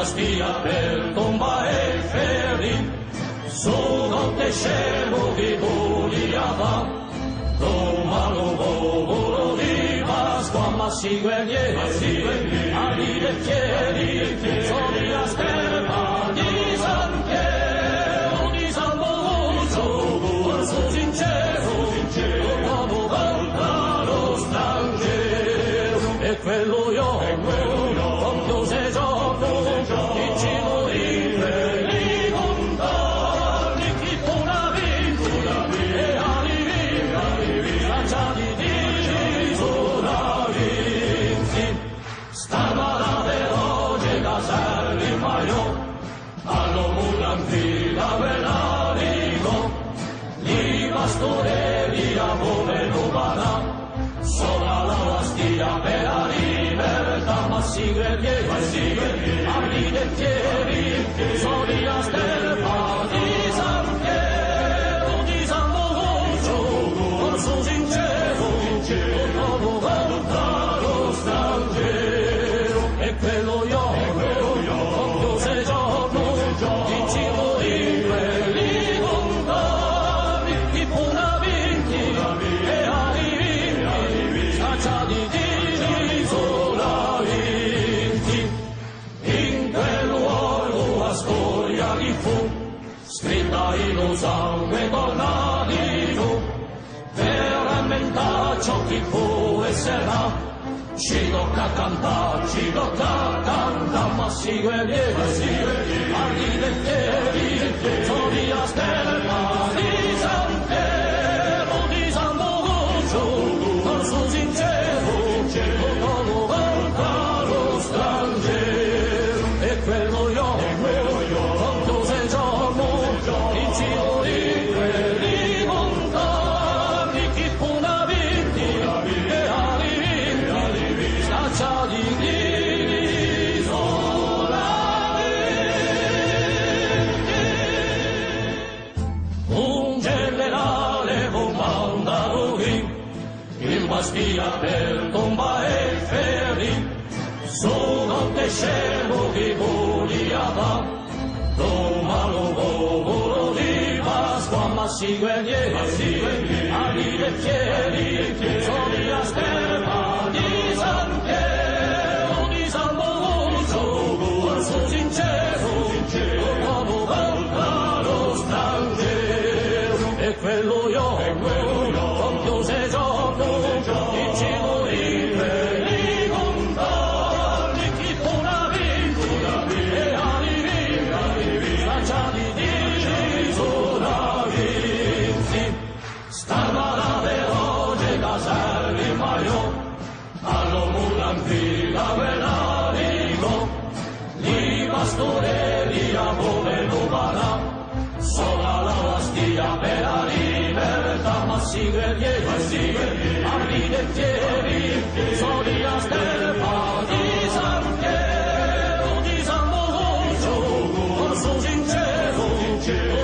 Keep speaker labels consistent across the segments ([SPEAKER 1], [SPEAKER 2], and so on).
[SPEAKER 1] bastia per tomba e ferri, sono te scemo di Boliava, Roma lo volo di Pasqua, ma si guerrieri, ali e fieri, sono la sterpa di San Piero, di San Boluccio, corso sincero, l'uomo contra lo straniero, e quello io, quando sei giorno, di cibo li contani, chi puna vinti, e ali lanciati di solaviti, stava veloce da servi maio, allo mulanti da velarico, li pastorelli a come romana, sopra la lastia per la libertà, ma si guerrieri, armi e fieri, sono la sterpa di San Piero, di San Boluccio, corso sincero, l'uomo contra lo straniero, e quello io, quando sei giorno, di cibo li contani, chi puna vinti, e ali scacciati di solaviti, in quel luogo la storia di fu, scritta in un sangue tornatico, per rammentare ciò che fu e sarà, ci tocca cantare, ma si guerrieri, armi e fieri, sono la sterpa di San Piero, di San Boluccio, corso sincero, l'uomo contra lo straniero, e quello io, quando sei giorno, in cibo li contani, chi puna vinti, e ali scacciati di solaventi. Un generale comanda lui, in bastia per tomba e ferri, sono te scemo di Boliava, Roma lo volo di Pasqua, ma si guerrieri, ali e fieri, sono la sterpa di San Piero, di San Boluccio, corso sincero, l'uomo contra lo straniero, e quello io, quando sei giorno, di cibo li contani, chi puna vinti, e ali lanciati di solaviti, stava veloce da servi maio, allo mulanti da velarico, li pastorelli a come romana, sopra la lastia per la libertà, ma si guerrieri, armi e fieri, sono la sterpa di San Piero, di San Boluccio, corso sincero,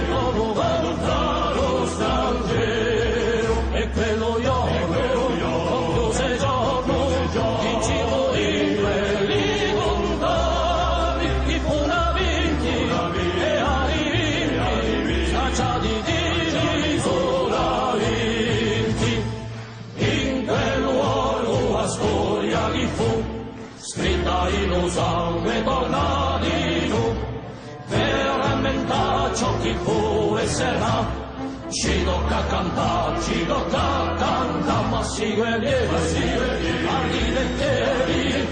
[SPEAKER 1] l'uomo contra lo straniero, e quello io, quando sei giorno, in cibo li contani, chi puna vinti, e ali scacciati di solaviti, in quel luogo la storia di fu, scritta in un sangue tornatico, per rammentare ciò che fu e sarà, ci tocca cantare, ma si guerrieri, armi e fieri,